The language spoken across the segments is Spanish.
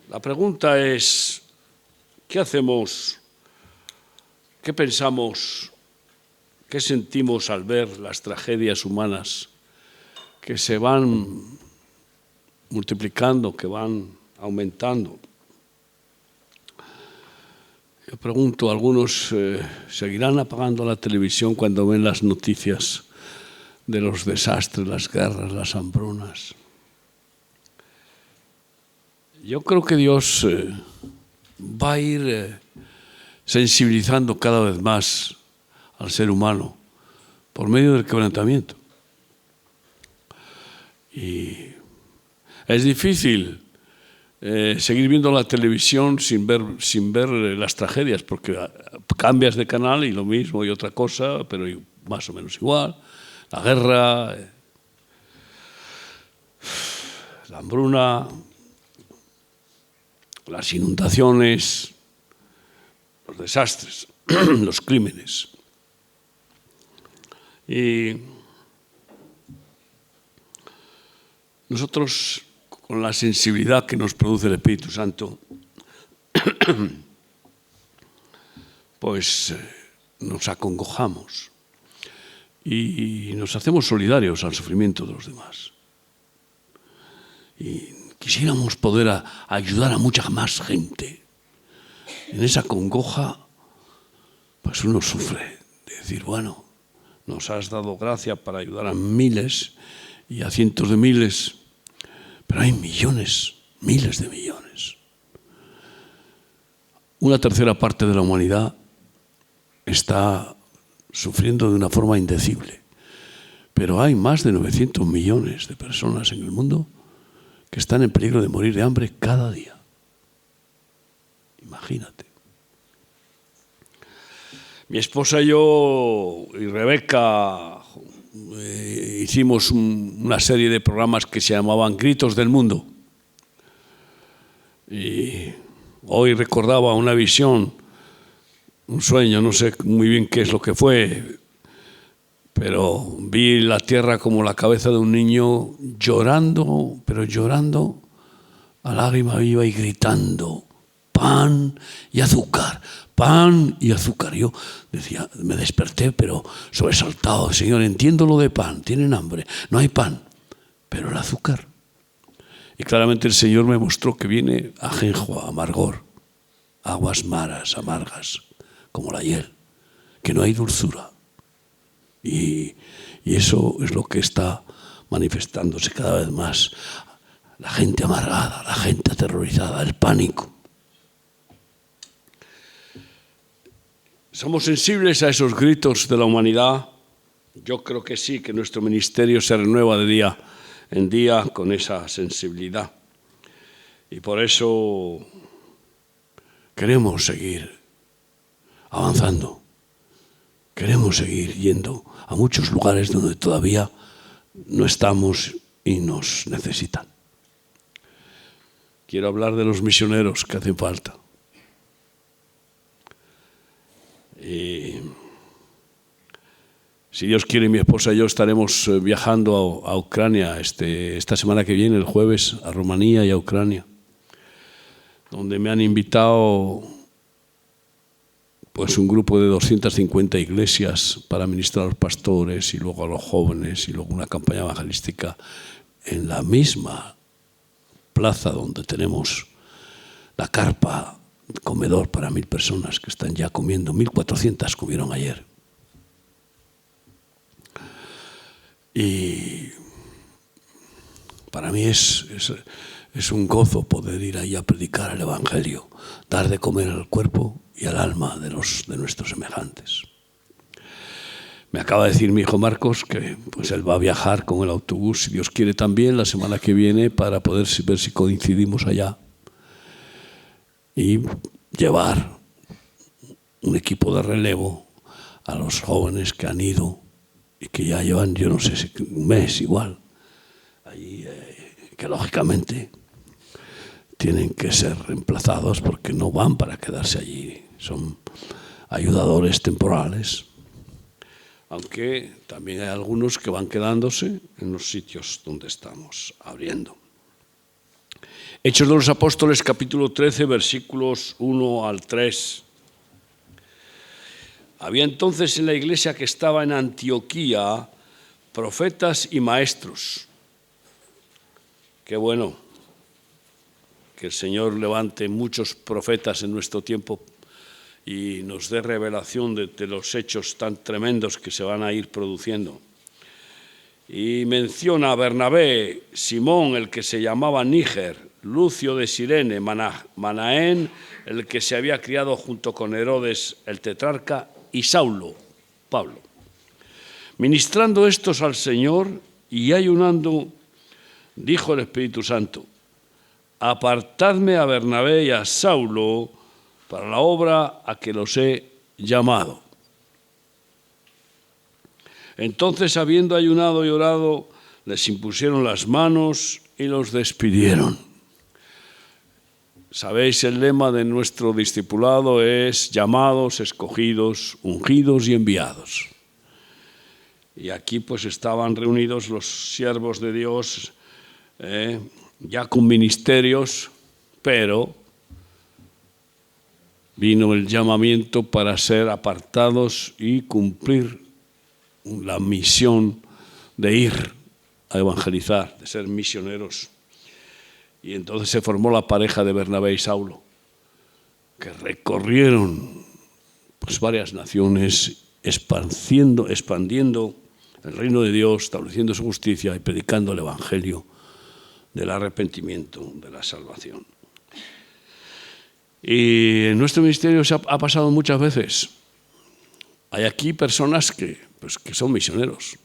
La pregunta es, ¿qué hacemos? ¿Qué pensamos? ¿Qué sentimos al ver las tragedias humanas que se van multiplicando, que van aumentando? Yo pregunto, ¿algunos seguirán apagando la televisión cuando ven las noticias de los desastres, las guerras, las hambrunas? Yo creo que Dios va a ir sensibilizando cada vez más al ser humano por medio del quebrantamiento. Y es difícil seguir viendo la televisión sin ver las tragedias, porque cambias de canal y lo mismo y otra cosa, pero más o menos igual. La guerra, la hambruna, las inundaciones, los desastres, los crímenes. Y nosotros, con la sensibilidad que nos produce el Espíritu Santo, pues nos acongojamos y nos hacemos solidarios al sufrimiento de los demás. Y quisiéramos poder ayudar a mucha más gente. En esa congoja, pues uno sufre de decir, bueno, nos has dado gracia para ayudar a miles y a cientos de miles, pero hay millones, miles de millones. Una tercera parte de la humanidad está sufriendo de una forma indecible, pero hay más de 900 millones de personas en el mundo que están en peligro de morir de hambre cada día. Imagínate. Mi esposa y yo y Rebeca hicimos una serie de programas que se llamaban Gritos del Mundo. Y hoy recordaba una visión, un sueño, no sé muy bien qué es lo que fue, pero vi la tierra como la cabeza de un niño llorando, pero llorando a lágrima viva y gritando, pan y azúcar, pan y azúcar. Yo decía, me desperté, pero sobresaltado, Señor, entiendo lo de pan, tienen hambre, no hay pan, pero el azúcar. Y claramente el Señor me mostró que viene ajenjo, amargor, aguas maras, amargas, como la hiel, que no hay dulzura. Y eso es lo que está manifestándose cada vez más. La gente amargada, la gente aterrorizada, el pánico. ¿Somos sensibles a esos gritos de la humanidad? Yo creo que sí, que nuestro ministerio se renueva de día en día con esa sensibilidad. Y por eso queremos seguir avanzando. Queremos seguir yendo a muchos lugares donde todavía no estamos y nos necesitan. Quiero hablar de los misioneros que hacen falta. Y si Dios quiere, mi esposa y yo estaremos viajando a Ucrania esta semana que viene, el jueves, a Rumanía y a Ucrania, donde me han invitado pues un grupo de 250 iglesias para ministrar a los pastores y luego a los jóvenes y luego una campaña evangelística en la misma plaza donde tenemos la carpa comedor para 1000 personas que están ya comiendo. 1400 comieron ayer. Y para mí es un gozo poder ir ahí a predicar el Evangelio, dar de comer al cuerpo y al alma de nuestros semejantes. Me acaba de decir mi hijo Marcos que pues él va a viajar con el autobús, si Dios quiere también, la semana que viene para poder ver si coincidimos allá y llevar un equipo de relevo a los jóvenes que han ido y que ya llevan, yo no sé si un mes igual, allí, que lógicamente tienen que ser reemplazados porque no van para quedarse allí, son ayudadores temporales, aunque también hay algunos que van quedándose en los sitios donde estamos abriendo. Hechos de los Apóstoles, capítulo 13, versículos 1 al 3. Había entonces en la iglesia que estaba en Antioquía profetas y maestros. Qué bueno que el Señor levante muchos profetas en nuestro tiempo y nos dé revelación de los hechos tan tremendos que se van a ir produciendo. Y menciona a Bernabé, Simón, el que se llamaba Níger, Lucio de Cirene, Manaén, el que se había criado junto con Herodes el tetrarca, y Saulo, Pablo. Ministrando estos al Señor y ayunando, dijo el Espíritu Santo: apartadme a Bernabé y a Saulo para la obra a que los he llamado. Entonces, habiendo ayunado y orado, les impusieron las manos y los despidieron. Sabéis, el lema de nuestro discipulado es llamados, escogidos, ungidos y enviados. Y aquí pues estaban reunidos los siervos de Dios, ya con ministerios, pero vino el llamamiento para ser apartados y cumplir la misión de ir a evangelizar, de ser misioneros. Y entonces se formó la pareja de Bernabé y Saulo, que recorrieron pues varias naciones, expandiendo el reino de Dios, estableciendo su justicia y predicando el evangelio del arrepentimiento, de la salvación. Y en nuestro ministerio se ha pasado muchas veces. Hay aquí personas que son misioneros,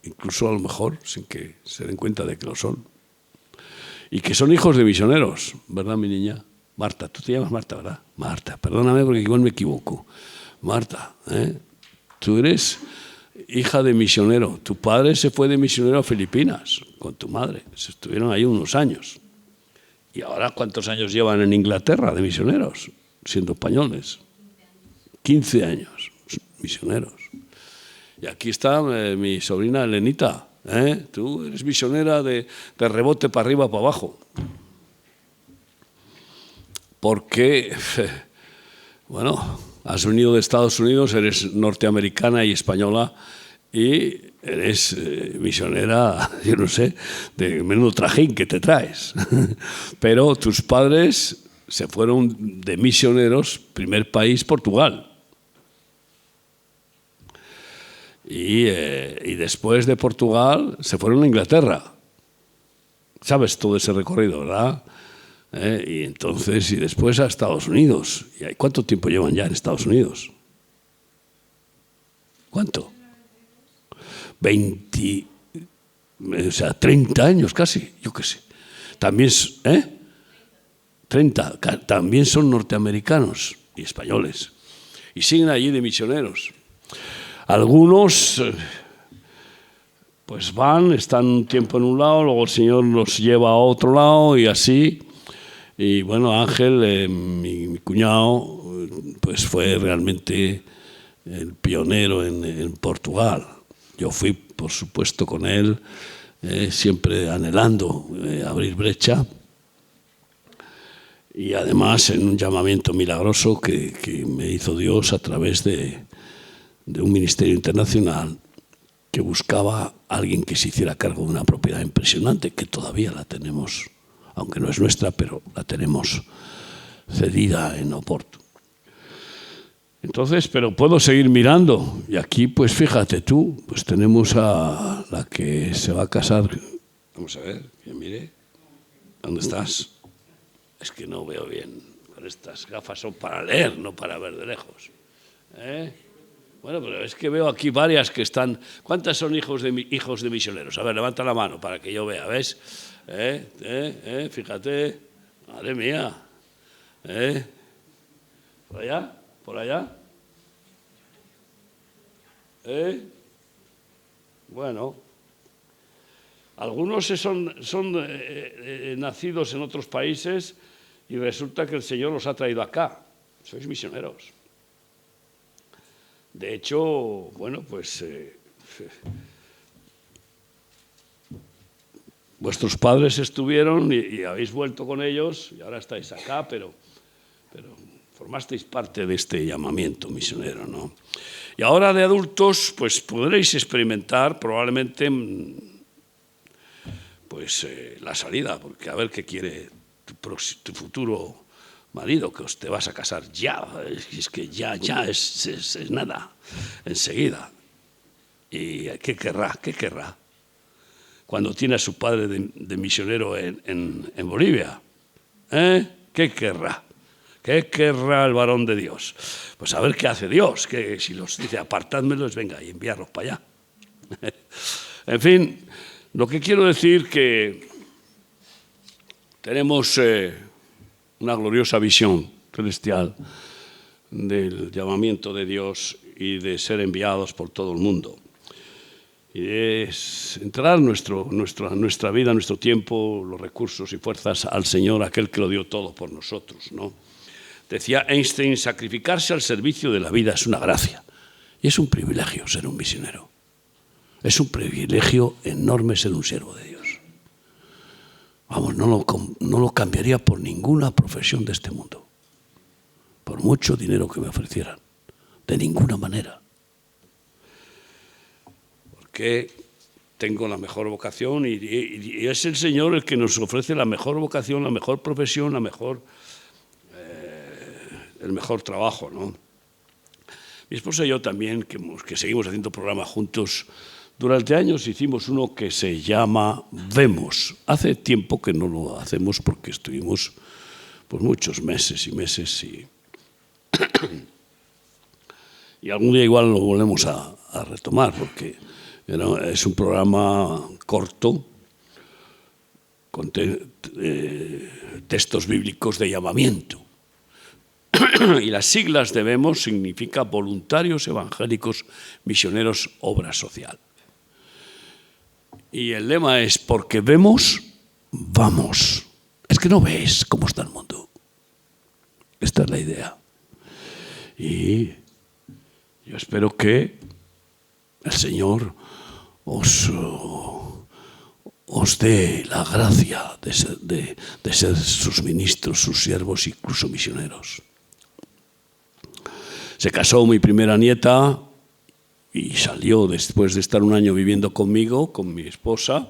incluso a lo mejor sin que se den cuenta de que lo son. Y que son hijos de misioneros, ¿verdad, mi niña? Marta, tú te llamas Marta, ¿verdad? Marta, perdóname porque igual me equivoco. Marta, tú eres hija de misionero. Tu padre se fue de misionero a Filipinas con tu madre. Se estuvieron ahí unos años. ¿Y ahora cuántos años llevan en Inglaterra de misioneros, siendo españoles? 15 años, misioneros. Y aquí está mi sobrina Elenita. Tú eres misionera de rebote para arriba, para abajo. Porque, bueno, has venido de Estados Unidos, eres norteamericana y española y eres misionera, yo no sé, de menudo trajín que te traes. Pero tus padres se fueron de misioneros, primer país, Portugal. Y después de Portugal se fueron a Inglaterra. Sabes todo ese recorrido, ¿verdad? Y entonces, y después a Estados Unidos. ¿Y cuánto tiempo llevan ya en Estados Unidos? ¿Cuánto? 30 años casi, yo qué sé. También, 30, también son norteamericanos y españoles. Y siguen allí de misioneros. Algunos pues van, están un tiempo en un lado, luego el Señor los lleva a otro lado y así. Y bueno, Ángel, mi cuñado, pues fue realmente el pionero en Portugal. Yo fui, por supuesto, con él, siempre anhelando abrir brecha. Y además en un llamamiento milagroso que me hizo Dios a través de un ministerio internacional que buscaba a alguien que se hiciera cargo de una propiedad impresionante, que todavía la tenemos, aunque no es nuestra, pero la tenemos cedida en Oporto. Entonces, pero puedo seguir mirando. Y aquí, pues fíjate tú, pues tenemos a la que se va a casar. Vamos a ver, que mire. ¿Dónde estás? Es que no veo bien. Con estas gafas son para leer, no para ver de lejos. Bueno, pero es que veo aquí varias que están... ¿Cuántas son hijos de misioneros? A ver, levanta la mano para que yo vea, ¿ves? Fíjate. Madre mía. ¿Por allá? ¿Por allá? Bueno. Algunos son nacidos en otros países y resulta que el Señor los ha traído acá. Sois misioneros. De hecho, bueno, pues vuestros padres estuvieron y habéis vuelto con ellos y ahora estáis acá, pero formasteis parte de este llamamiento misionero, ¿no? Y ahora de adultos, pues podréis experimentar probablemente la salida, porque a ver qué quiere tu futuro marido, que te vas a casar ya, es que ya es nada, enseguida. ¿Y qué querrá? ¿Qué querrá? Cuando tiene a su padre de misionero en Bolivia, ¿qué querrá? ¿Qué querrá el varón de Dios? Pues a ver qué hace Dios, que si los dice apartádmelos, venga, y enviarlos para allá. En fin, lo que quiero decir que tenemos una gloriosa visión celestial del llamamiento de Dios y de ser enviados por todo el mundo. Y es entregar nuestra vida, nuestro tiempo, los recursos y fuerzas al Señor, aquel que lo dio todo por nosotros, ¿no? Decía Einstein, sacrificarse al servicio de la vida es una gracia. Y es un privilegio ser un misionero. Es un privilegio enorme ser un siervo de Dios. Vamos, no lo cambiaría por ninguna profesión de este mundo. Por mucho dinero que me ofrecieran. De ninguna manera. Porque tengo la mejor vocación y es el Señor el que nos ofrece la mejor vocación, la mejor profesión, el mejor trabajo, ¿no? Mi esposa y yo también, que seguimos haciendo programas juntos, durante años hicimos uno que se llama Vemos. Hace tiempo que no lo hacemos porque estuvimos pues muchos meses y meses y algún día igual lo volvemos a retomar porque es un programa corto con textos bíblicos de llamamiento. Y las siglas de Vemos significa Voluntarios Evangélicos Misioneros Obra Social. Y el lema es, porque vemos, vamos. Es que no ves cómo está el mundo. Esta es la idea. Y yo espero que el Señor os dé la gracia de ser sus ministros, sus siervos, incluso misioneros. Se casó mi primera nieta y salió después de estar un año viviendo conmigo, con mi esposa,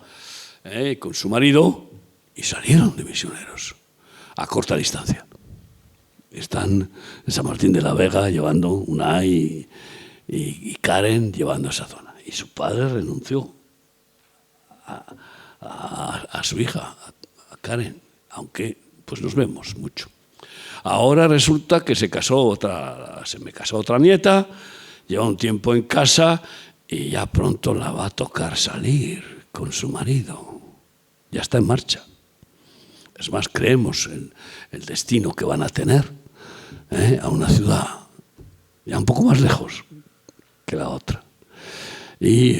con su marido, y salieron de misioneros a corta distancia. Están en San Martín de la Vega llevando Unai y Karen llevando esa zona. Y su padre renunció a su hija, a Karen, aunque pues nos vemos mucho. Ahora resulta que se me casó otra nieta, lleva un tiempo en casa y ya pronto la va a tocar salir con su marido. Ya está en marcha. Es más, creemos en el destino que van a tener a una ciudad ya un poco más lejos que la otra. Y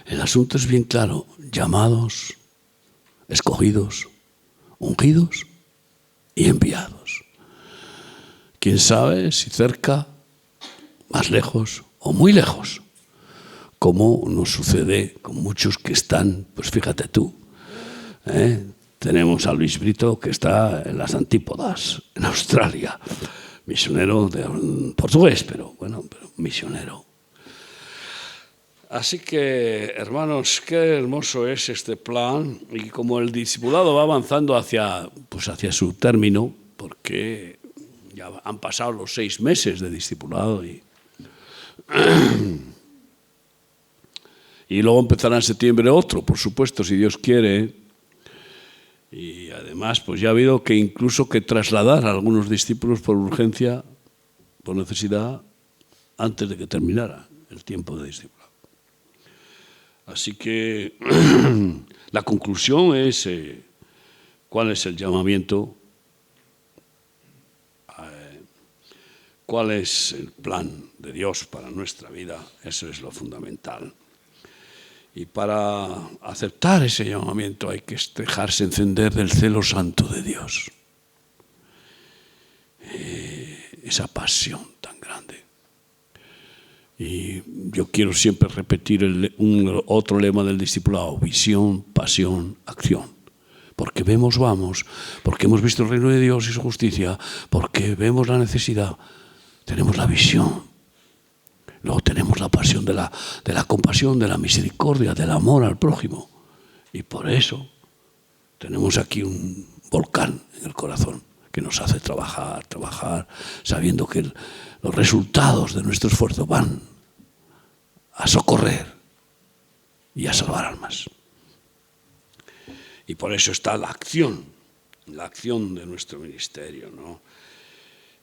el asunto es bien claro: llamados, escogidos, ungidos y enviados. Quién sabe si cerca, más lejos o muy lejos, como nos sucede con muchos que están, pues fíjate tú, tenemos a Luis Brito que está en las antípodas, en Australia, misionero portugués, pero misionero. Así que, hermanos, qué hermoso es este plan, y como el discipulado va avanzando hacia su término, porque ya han pasado los 6 meses de discipulado y luego empezará en septiembre otro, por supuesto, si Dios quiere. Y además, pues ya ha habido que incluso que trasladar a algunos discípulos por urgencia, por necesidad, antes de que terminara el tiempo de discipulado. Así que la conclusión es cuál es el llamamiento, cuál es el plan de Dios para nuestra vida. Eso es lo fundamental. Y para aceptar ese llamamiento hay que dejarse encender del celo santo de Dios. Esa pasión tan grande. Y yo quiero siempre repetir otro lema del discipulado: visión, pasión, acción. Porque vemos, vamos, porque hemos visto el reino de Dios y su justicia, porque vemos la necesidad, tenemos la visión. Luego tenemos la pasión de la compasión, de la misericordia, del amor al prójimo. Y por eso tenemos aquí un volcán en el corazón que nos hace trabajar, sabiendo que los resultados de nuestro esfuerzo van a socorrer y a salvar almas. Y por eso está la acción de nuestro ministerio, ¿no?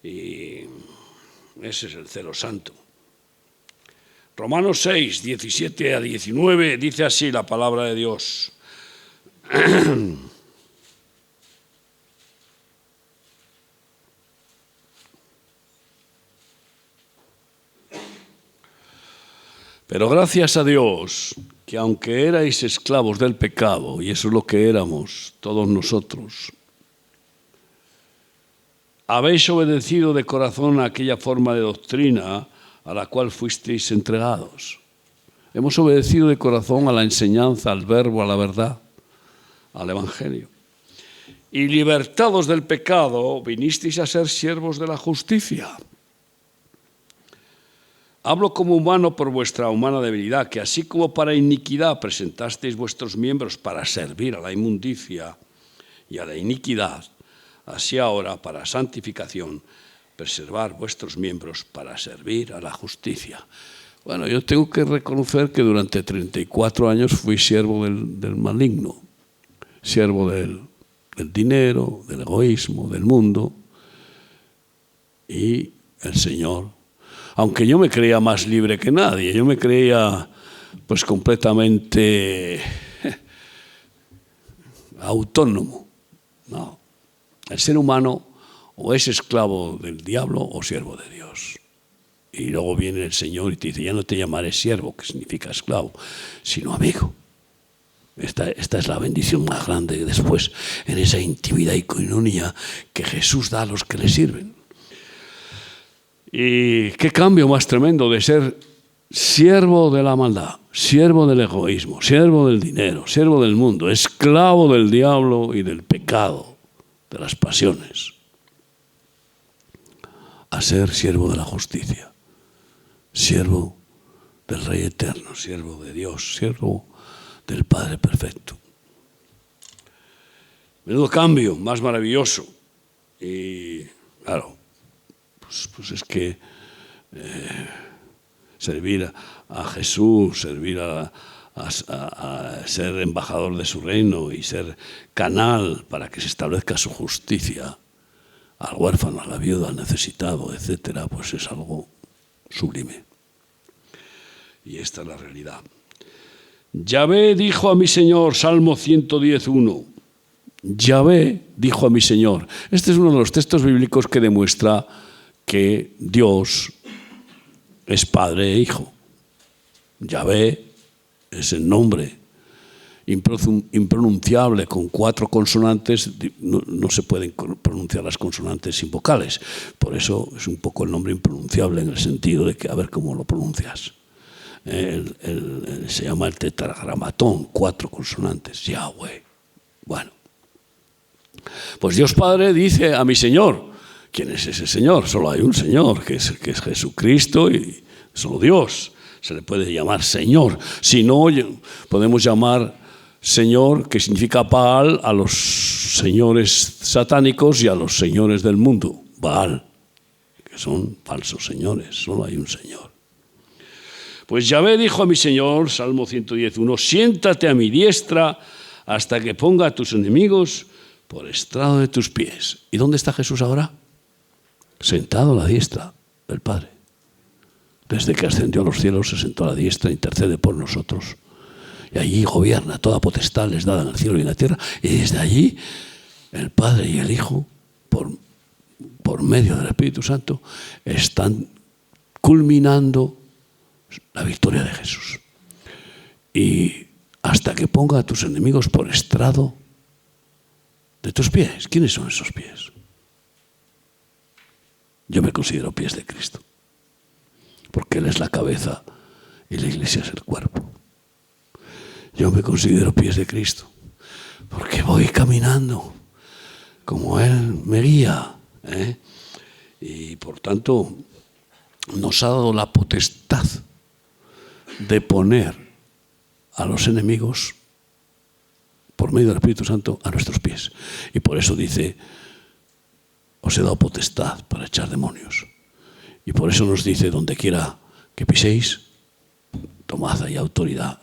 Y ese es el celo santo. Romanos 6, 17 a 19, dice así la palabra de Dios. Pero gracias a Dios, que aunque erais esclavos del pecado, y eso es lo que éramos todos nosotros, habéis obedecido de corazón a aquella forma de doctrina a la cual fuisteis entregados. Hemos obedecido de corazón a la enseñanza, al verbo, a la verdad, al evangelio. Y libertados del pecado, vinisteis a ser siervos de la justicia. Hablo como humano por vuestra humana debilidad, que así como para iniquidad presentasteis vuestros miembros para servir a la inmundicia y a la iniquidad, así ahora para santificación, preservar vuestros miembros para servir a la justicia. Bueno, yo tengo que reconocer que durante 34 años fui siervo del maligno, siervo del dinero, del egoísmo, del mundo, y el Señor, aunque yo me creía más libre que nadie, yo me creía pues completamente autónomo. No, el ser humano o es esclavo del diablo o siervo de Dios. Y luego viene el Señor y te dice: ya no te llamaré siervo, que significa esclavo, sino amigo. Esta es la bendición más grande después, en esa intimidad y coinonía que Jesús da a los que le sirven. Y qué cambio más tremendo de ser siervo de la maldad, siervo del egoísmo, siervo del dinero, siervo del mundo, esclavo del diablo y del pecado, de las pasiones, a ser siervo de la justicia, siervo del Rey eterno, siervo de Dios, siervo del Padre perfecto. Menudo cambio, más maravilloso. Y claro, pues es que servir a Jesús, servir a ser embajador de su reino y ser canal para que se establezca su justicia al huérfano, a la viuda, al necesitado, etcétera, pues es algo sublime. Y esta es la realidad. Yahvé dijo a mi Señor, Salmo 110:1. Yahvé dijo a mi Señor. Este es uno de los textos bíblicos que demuestra que Dios es Padre e Hijo. Yahvé es el nombre impronunciable con 4 consonantes. No se pueden pronunciar las consonantes sin vocales. Por eso es un poco el nombre impronunciable, en el sentido de que a ver cómo lo pronuncias. Se llama el tetragramatón, 4 consonantes, Yahweh. Bueno, pues Dios Padre dice a mi Señor. ¿Quién es ese Señor? Solo hay un Señor, que es Jesucristo, y solo Dios se le puede llamar Señor. Si no, podemos llamar Señor, que significa Baal, a los señores satánicos y a los señores del mundo. Baal, que son falsos señores, solo hay un Señor. Pues Yahvé dijo a mi Señor, Salmo 110:1, siéntate a mi diestra hasta que ponga a tus enemigos por estrado de tus pies. ¿Y dónde está Jesús ahora? Sentado a la diestra del Padre. Desde que ascendió a los cielos se sentó a la diestra e intercede por nosotros. Y allí gobierna, toda potestad les dada en el cielo y en la tierra. Y desde allí el Padre y el Hijo, por medio del Espíritu Santo, están culminando la victoria de Jesús. Y hasta que ponga a tus enemigos por estrado de tus pies. ¿Quiénes son esos pies? Yo me considero pies de Cristo. porque Él es la cabeza y la iglesia es el cuerpo. Yo me considero pies de Cristo, porque voy caminando como Él me guía, y por tanto nos ha dado la potestad de poner a los enemigos por medio del Espíritu Santo a nuestros pies. Y por eso dice, os he dado potestad para echar demonios. Y por eso nos dice, donde quiera que piséis, tomad ahí autoridad,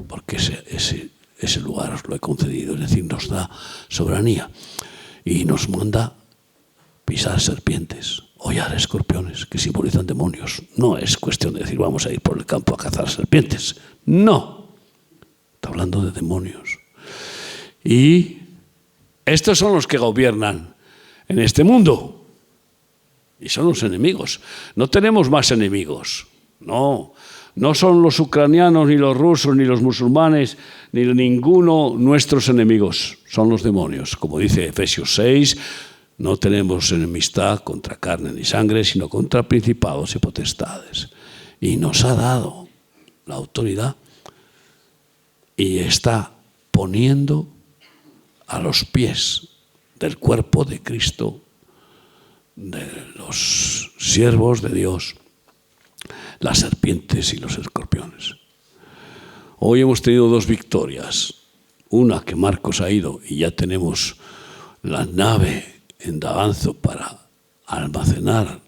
porque ese lugar os lo he concedido, es decir, nos da soberanía. Y nos manda pisar serpientes, hollar escorpiones, que simbolizan demonios. No es cuestión de decir, vamos a ir por el campo a cazar serpientes. No. Está hablando de demonios. Y estos son los que gobiernan en este mundo. Y son los enemigos. No tenemos más enemigos. No. No son los ucranianos, ni los rusos, ni los musulmanes, ni ninguno nuestros enemigos. Son los demonios. Como dice Efesios 6, no tenemos enemistad contra carne ni sangre, sino contra principados y potestades. Y nos ha dado la autoridad y está poniendo a los pies del cuerpo de Cristo, de los siervos de Dios, las serpientes y los escorpiones. Hoy hemos tenido 2 victorias. Una que Marcos ha ido y ya tenemos la nave en Daganzo para almacenar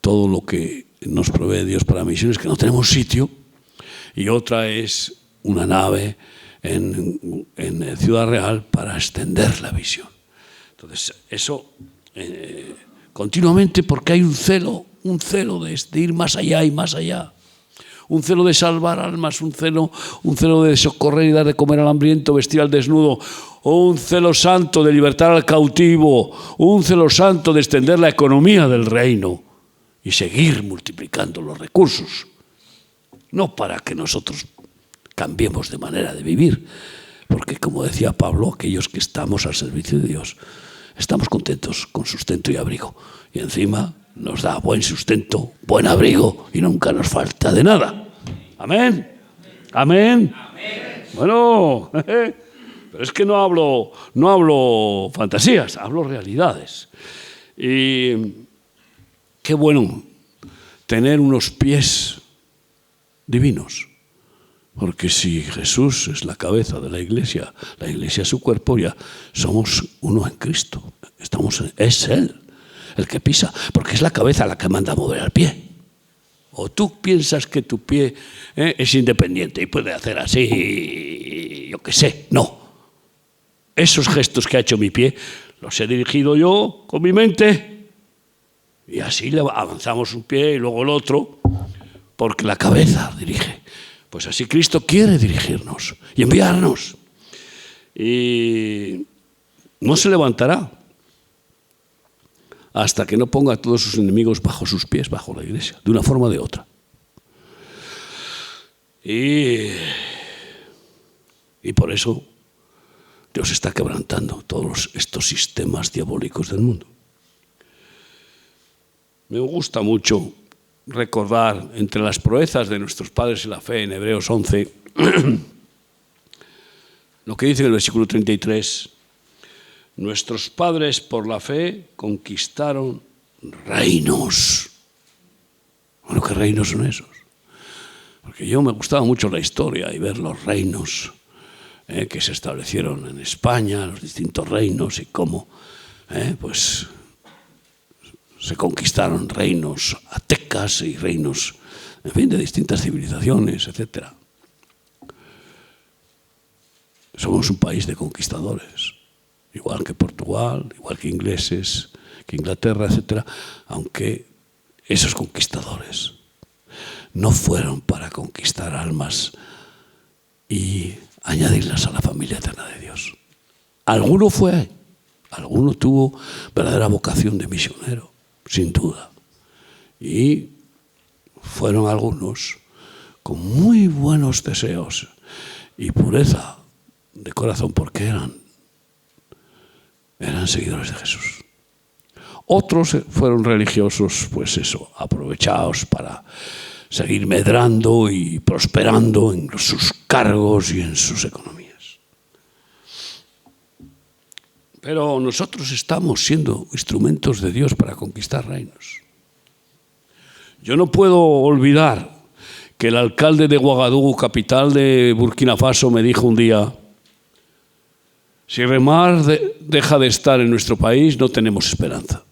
todo lo que nos provee Dios para misiones, que no tenemos sitio. Y otra es una nave en Ciudad Real para extender la visión. Entonces, eso continuamente, porque hay un celo de ir más allá y más allá. Un celo de salvar almas, un celo de socorrer y dar de comer al hambriento, vestir al desnudo, un celo santo de libertar al cautivo, un celo santo de extender la economía del reino y seguir multiplicando los recursos. No para que nosotros cambiemos de manera de vivir, porque como decía Pablo, aquellos que estamos al servicio de Dios, estamos contentos con sustento y abrigo. Y encima nos da buen sustento, buen abrigo y nunca nos falta de nada. Amén. Amén. Amén. Bueno, pero es que no hablo fantasías, hablo realidades. Y qué bueno tener unos pies divinos. Porque si Jesús es la cabeza de la iglesia es su cuerpo, ya somos uno en Cristo. Es Él el que pisa, porque es la cabeza la que manda a mover al pie. O tú piensas que tu pie es independiente y puede hacer así, yo qué sé. No. Esos gestos que ha hecho mi pie los he dirigido yo con mi mente y así avanzamos un pie y luego el otro, porque la cabeza dirige. Pues así Cristo quiere dirigirnos y enviarnos. Y no se levantará hasta que no ponga a todos sus enemigos bajo sus pies, bajo la iglesia, de una forma o de otra. Y por eso Dios está quebrantando todos estos sistemas diabólicos del mundo. Me gusta mucho recordar entre las proezas de nuestros padres en la fe, en Hebreos 11, lo que dice en el versículo 33, nuestros padres por la fe conquistaron reinos. Bueno, ¿qué reinos son esos? Porque yo me gustaba mucho la historia y ver los reinos que se establecieron en España, los distintos reinos y cómo pues se conquistaron reinos aztecas y reinos, en fin, de distintas civilizaciones, etc. Somos un país de conquistadores, igual que Portugal, igual que ingleses, que Inglaterra, etc. Aunque esos conquistadores no fueron para conquistar almas y añadirlas a la familia eterna de Dios. Alguno tuvo verdadera vocación de misionero, sin duda. Y fueron algunos con muy buenos deseos y pureza de corazón, porque eran seguidores de Jesús. Otros fueron religiosos, pues eso, aprovechados para seguir medrando y prosperando en sus cargos y en sus economías. Pero nosotros estamos siendo instrumentos de Dios para conquistar reinos. Yo no puedo olvidar que el alcalde de Ouagadougou, capital de Burkina Faso, me dijo un día: si Remar deja de estar en nuestro país, no tenemos esperanza.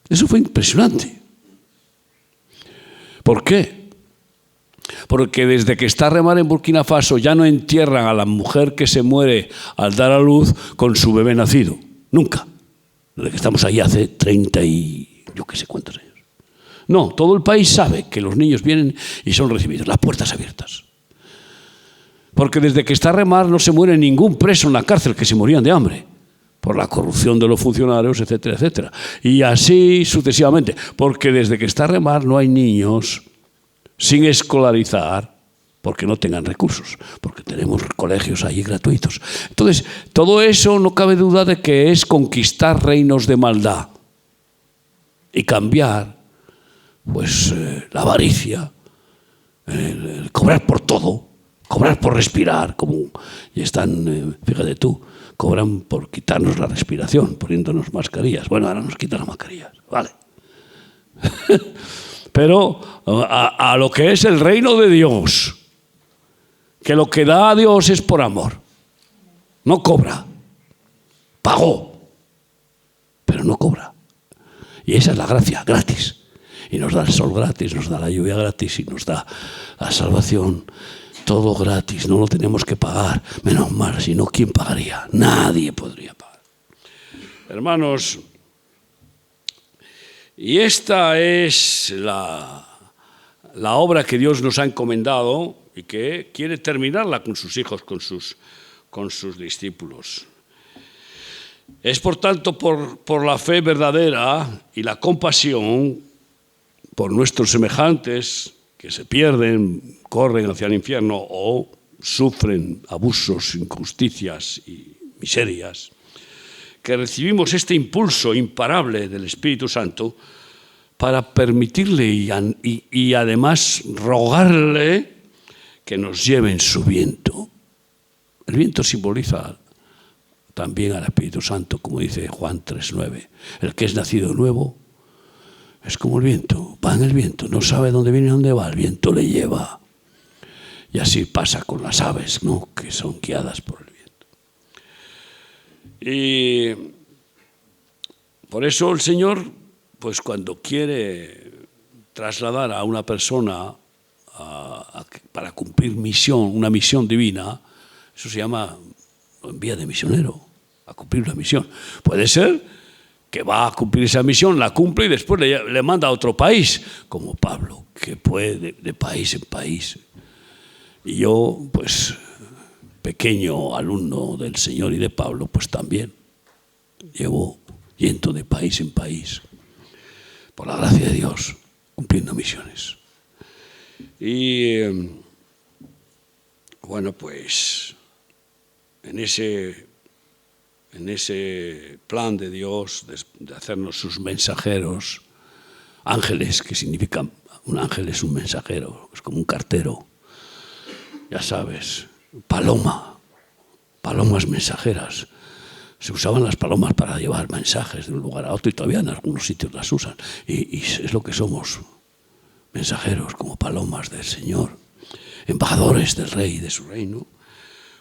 Eso fue impresionante. ¿Por qué? Porque desde que está Remar en Burkina Faso ya no entierran a la mujer que se muere al dar a luz con su bebé nacido. Nunca. Desde que estamos ahí hace 30 y yo qué sé cuántos años. No, todo el país sabe que los niños vienen y son recibidos, las puertas abiertas. Porque desde que está Remar no se muere ningún preso en la cárcel, que se morían de hambre por la corrupción de los funcionarios, etcétera, etcétera. Y así sucesivamente. Porque desde que está Remar no hay niños sin escolarizar porque no tengan recursos, porque tenemos colegios allí gratuitos. Entonces, todo eso no cabe duda de que es conquistar reinos de maldad y cambiar pues la avaricia, el cobrar por todo, cobrar por respirar, como y están, fíjate tú, cobran por quitarnos la respiración, poniéndonos mascarillas. Bueno, ahora nos quitan las mascarillas, vale. Pero a lo que es el reino de Dios, que lo que da a Dios es por amor, no cobra, pagó, pero no cobra. Y esa es la gracia, gratis. Y nos da el sol gratis, nos da la lluvia gratis y nos da la salvación. Todo gratis, no lo tenemos que pagar. Menos mal, si no, ¿quién pagaría? Nadie podría pagar. Hermanos, y esta es la obra que Dios nos ha encomendado y que quiere terminarla con sus hijos, con sus discípulos. Es por tanto por la fe verdadera y la compasión por nuestros semejantes que se pierden, corren hacia el infierno o sufren abusos, injusticias y miserias, que recibimos este impulso imparable del Espíritu Santo para permitirle y además rogarle que nos lleve en su viento. El viento simboliza también al Espíritu Santo, como dice Juan 3:9. El que es nacido nuevo es como el viento, va en el viento, no sabe dónde viene y dónde va, el viento le lleva. Y así pasa con las aves, ¿no?, que son guiadas por el viento. Y por eso el Señor, pues cuando quiere trasladar a una persona para cumplir una misión divina, eso se llama envía de misionero, a cumplir una misión. Puede ser que va a cumplir esa misión, la cumple y después le manda a otro país, como Pablo, que puede de país en país. Y yo, pues, pequeño alumno del Señor y de Pablo, pues también llevo yendo de país en país, por la gracia de Dios, cumpliendo misiones. Y bueno, pues en ese plan de Dios de hacernos sus mensajeros, ángeles, que significa, un ángel es un mensajero, es como un cartero, ya sabes, palomas mensajeras. Se usaban las palomas para llevar mensajes de un lugar a otro y todavía en algunos sitios las usan. Y es lo que somos, mensajeros como palomas del Señor, embajadores del Rey y de su reino.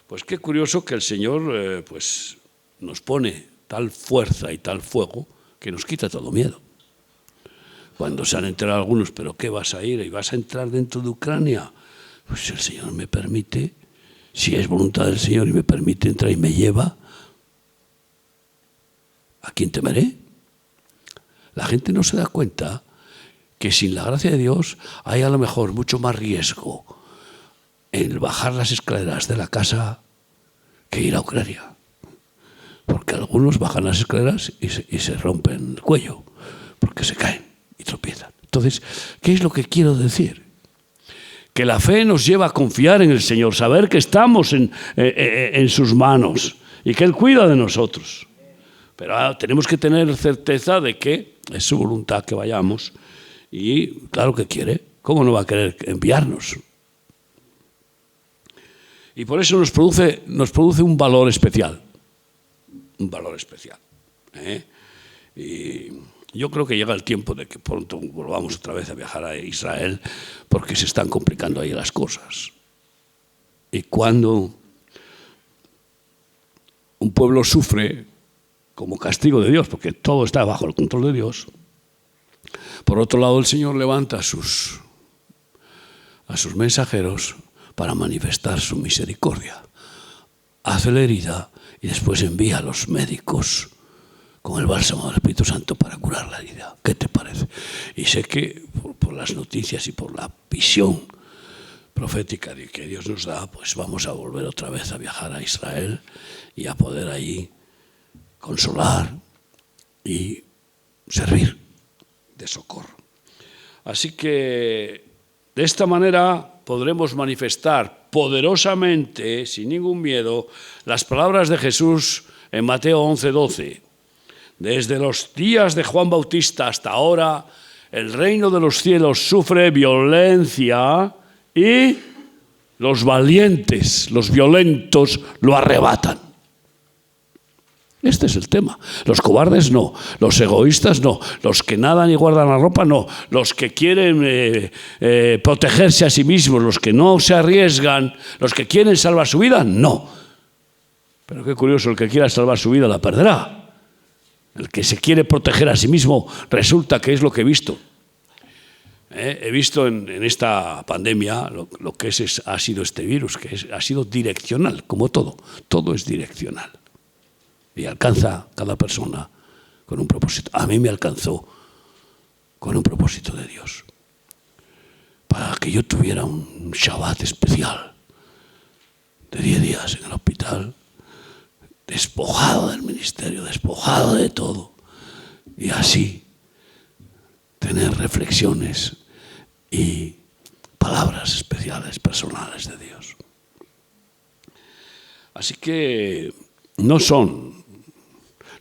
Pues qué curioso que el Señor pues nos pone tal fuerza y tal fuego que nos quita todo miedo. Cuando se han enterado algunos, ¿pero qué vas a ir? ¿Y vas a entrar dentro de Ucrania? Pues el Señor me permite, si es voluntad del Señor y me permite entrar y me lleva, ¿a quién temeré? La gente no se da cuenta que sin la gracia de Dios hay a lo mejor mucho más riesgo en bajar las escaleras de la casa que ir a Ucrania. Porque algunos bajan las escaleras y se rompen el cuello, porque se caen y tropiezan. Entonces, ¿qué es lo que quiero decir? Que la fe nos lleva a confiar en el Señor, saber que estamos en sus manos y que Él cuida de nosotros. Pero tenemos que tener certeza de que es su voluntad que vayamos y claro que quiere. ¿Cómo no va a querer enviarnos? Y por eso nos produce un valor especial. Un valor especial. Y yo creo que llega el tiempo de que pronto volvamos otra vez a viajar a Israel porque se están complicando ahí las cosas. Y cuando un pueblo sufre como castigo de Dios, porque todo está bajo el control de Dios, por otro lado el Señor levanta a sus mensajeros para manifestar su misericordia. Hace la herida y después envía a los médicos con el bálsamo del Espíritu Santo para curar la herida. ¿Qué te parece? Y sé que por las noticias y por la visión profética que Dios nos da, pues vamos a volver otra vez a viajar a Israel y a poder allí consolar y servir de socorro. Así que de esta manera podremos manifestar poderosamente, sin ningún miedo, las palabras de Jesús en Mateo 11:12. Desde los días de Juan Bautista hasta ahora, el reino de los cielos sufre violencia y los valientes, los violentos, lo arrebatan. Este es el tema. Los cobardes no, los egoístas no, los que nadan y guardan la ropa no, los que quieren protegerse a sí mismos, los que no se arriesgan, los que quieren salvar su vida, no. Pero qué curioso, el que quiera salvar su vida la perderá. El que se quiere proteger a sí mismo resulta que es lo que he visto. He visto en esta pandemia lo que ha sido este virus, que ha sido direccional, como todo. Todo es direccional. Y alcanza cada persona con un propósito. A mí me alcanzó con un propósito de Dios. Para que yo tuviera un Shabbat especial de 10 días en el hospital, despojado del ministerio, despojado de todo. Y así tener reflexiones y palabras especiales, personales de Dios. Así que no son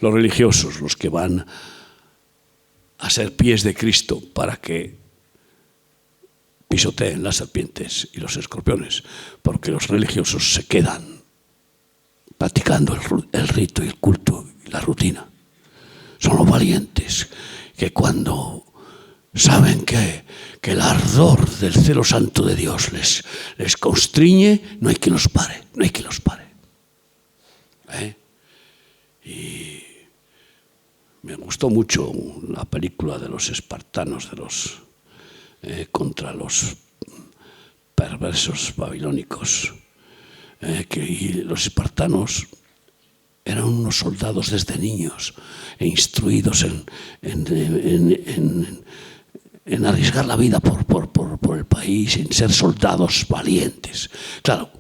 los religiosos los que van a ser pies de Cristo para que pisoteen las serpientes y los escorpiones, porque los religiosos se quedan practicando el rito y el culto y la rutina. Son los valientes que cuando saben que el ardor del celo santo de Dios les constriñe, no hay quien los pare, no hay quien los pare. Y me gustó mucho la película de los espartanos, contra los perversos babilónicos, que los espartanos eran unos soldados desde niños e instruidos en arriesgar la vida por el país, en ser soldados valientes. Claro,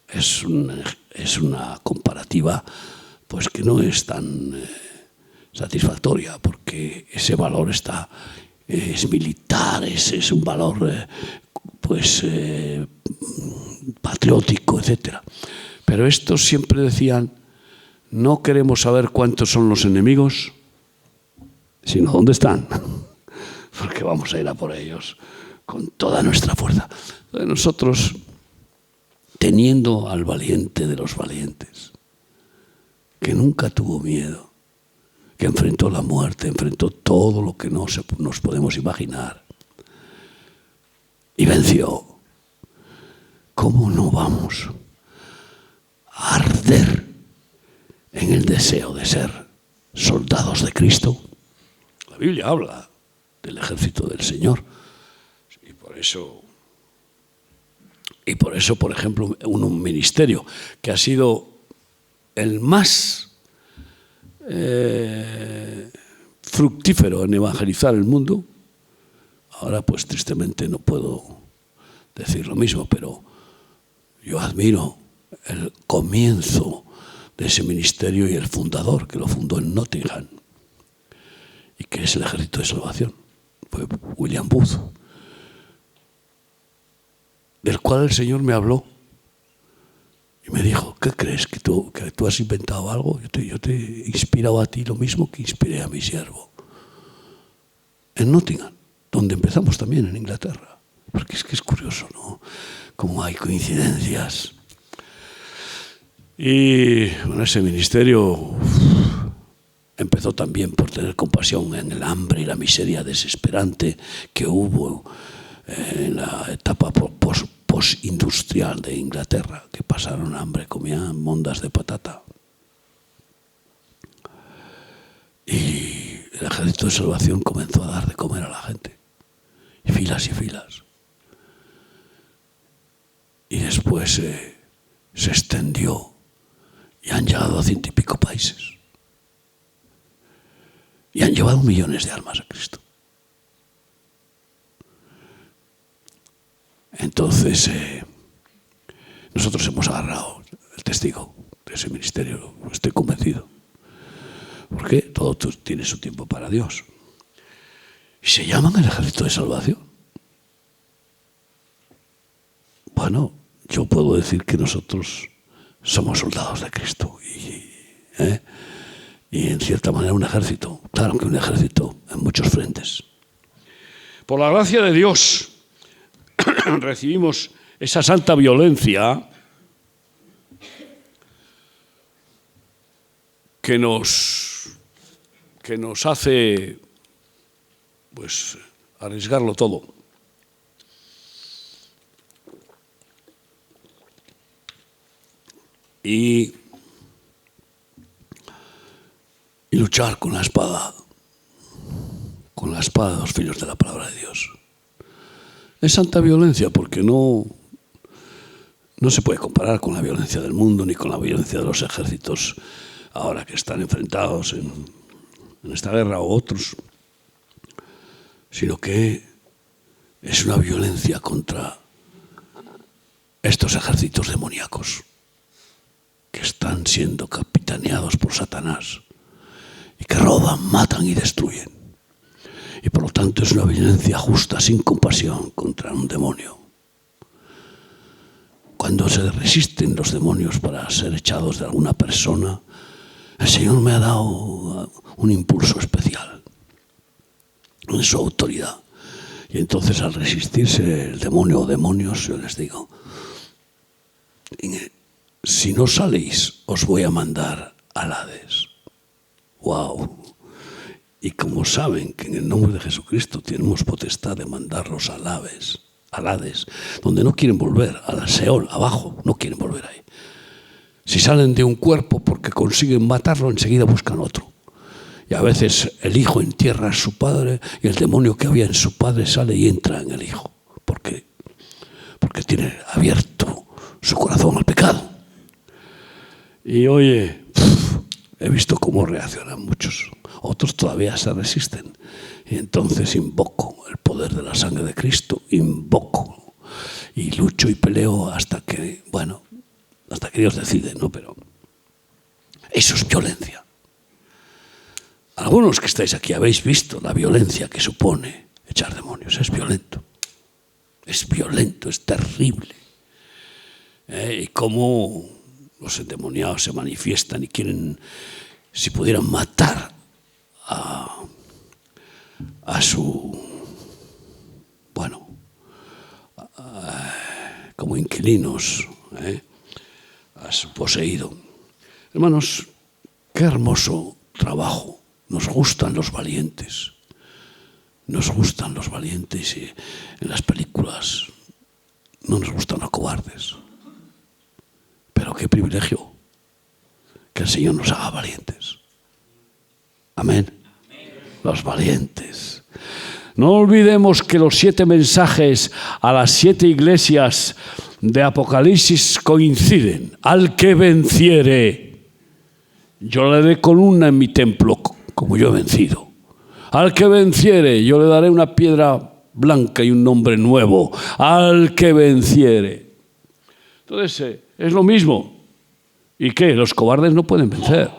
es una comparativa pues que no es tan satisfactoria, porque ese valor es militar, es un valor patriótico, etc. Pero estos siempre decían: no queremos saber cuántos son los enemigos, sino dónde están, porque vamos a ir a por ellos con toda nuestra fuerza. Entonces nosotros, teniendo al valiente de los valientes, que nunca tuvo miedo, que enfrentó la muerte, enfrentó todo lo que nos podemos imaginar y venció, ¿cómo no vamos a arder en el deseo de ser soldados de Cristo? La Biblia habla del ejército del Señor y por eso, por ejemplo, un ministerio que ha sido el más fructífero en evangelizar el mundo, ahora pues tristemente no puedo decir lo mismo, pero yo admiro el comienzo de ese ministerio y el fundador, que lo fundó en Nottingham y que es el Ejército de Salvación, fue William Booth, del cual el Señor me habló Y me dijo, ¿qué crees? ¿Que tú has inventado algo? Yo te he inspirado a ti lo mismo que inspiré a mi siervo. En Nottingham, donde empezamos también en Inglaterra. Porque es que es curioso, ¿no? Cómo hay coincidencias. Y bueno, ese ministerio empezó también por tener compasión en el hambre y la miseria desesperante que hubo en la etapa postindustrial de Inglaterra, que pasaron hambre, comían mondas de patata. Y el Ejército de Salvación comenzó a dar de comer a la gente. Y filas y filas. Y después se extendió y han llegado a 100 y pico países. Y han llevado millones de almas a Cristo. Entonces, nosotros hemos agarrado el testigo de ese ministerio, estoy convencido. Porque todo tiene su tiempo para Dios. Y se llaman el Ejército de Salvación. Bueno, yo puedo decir que nosotros somos soldados de Cristo. Y en cierta manera un ejército. Claro que un ejército en muchos frentes. Por la gracia de Dios recibimos esa santa violencia que nos hace pues arriesgarlo todo. Y luchar con la espada de los filos de la palabra de Dios. Es santa violencia porque no se puede comparar con la violencia del mundo ni con la violencia de los ejércitos ahora que están enfrentados en esta guerra o otros, sino que es una violencia contra estos ejércitos demoníacos que están siendo capitaneados por Satanás y que roban, matan y destruyen. Y por lo tanto es una violencia justa, sin compasión, contra un demonio. Cuando se resisten los demonios para ser echados de alguna persona, el Señor me ha dado un impulso especial en su autoridad. Y entonces al resistirse el demonio o demonios, yo les digo, si no saléis, os voy a mandar al Hades. ¡Wow! Y como saben que en el nombre de Jesucristo tenemos potestad de mandarlos al Hades, donde no quieren volver, a la Seol, abajo, no quieren volver ahí. Si salen de un cuerpo porque consiguen matarlo, enseguida buscan otro. Y a veces el hijo entierra a su padre y el demonio que había en su padre sale y entra en el hijo. ¿Por qué? Porque tiene abierto su corazón al pecado. Y oye, he visto cómo reaccionan muchos. Otros todavía se resisten. Y entonces invoco el poder de la sangre de Cristo, invoco y lucho y peleo hasta que Dios decide, ¿no? Pero eso es violencia. Algunos que estáis aquí habéis visto la violencia que supone echar demonios. Es violento, es terrible. Y cómo los endemoniados se manifiestan y quieren, si pudieran, matar a su, como inquilinos, a su poseído. Hermanos, qué hermoso trabajo. Nos gustan los valientes. Nos gustan los valientes y en las películas no nos gustan los cobardes. Pero qué privilegio que el Señor nos haga valientes. Amén. Los valientes. No olvidemos que los 7 mensajes a las 7 iglesias de Apocalipsis coinciden. Al que venciere, yo le daré columna en mi templo, como yo he vencido. Al que venciere, yo le daré una piedra blanca y un nombre nuevo. Al que venciere. Entonces, es lo mismo. ¿Y qué? Los cobardes no pueden vencer.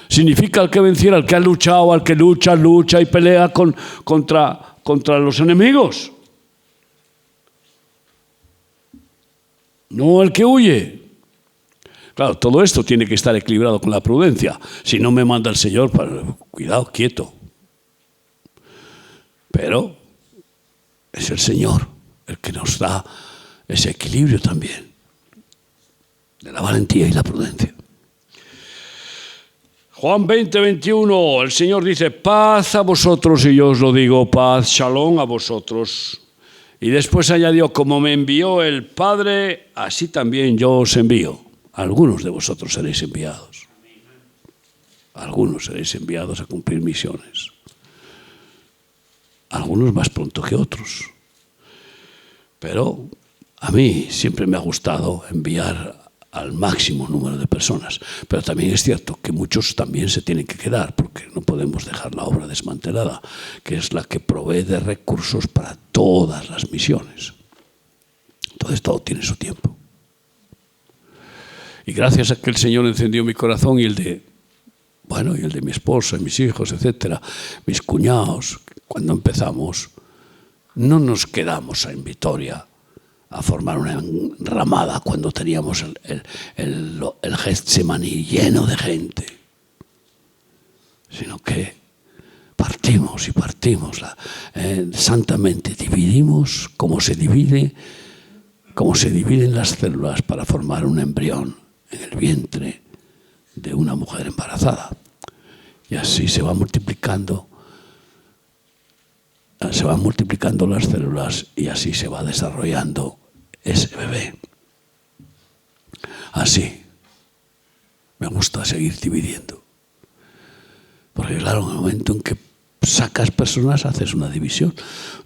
Significa al que venciera, al que ha luchado, al que lucha y pelea contra los enemigos. no al que huye. Claro, todo esto tiene que estar equilibrado con la prudencia. Si no me manda el Señor, cuidado, quieto. Pero es el Señor el que nos da ese equilibrio también, de la valentía y la prudencia. Juan 20, 21, el Señor dice, paz a vosotros, y yo os lo digo, paz, shalom a vosotros. Y después añadió, como me envió el Padre, así también yo os envío. Algunos de vosotros seréis enviados. Algunos seréis enviados a cumplir misiones. Algunos más pronto que otros. Pero a mí siempre me ha gustado enviar al máximo número de personas. Pero también es cierto que muchos también se tienen que quedar, porque no podemos dejar la obra desmantelada, que es la que provee de recursos para todas las misiones. Entonces todo tiene su tiempo. Y gracias a que el Señor encendió mi corazón y el de mi esposa, mis hijos, etcétera, mis cuñados, cuando empezamos, no nos quedamos en Vitoria a formar una enramada cuando teníamos el Getsemaní lleno de gente, sino que partimos santamente, dividimos como se dividen las células para formar un embrión en el vientre de una mujer embarazada. Y así se van multiplicando las células y así se va desarrollando ese bebé. Así me gusta seguir dividiendo. Porque claro, en el momento en que sacas personas, haces una división,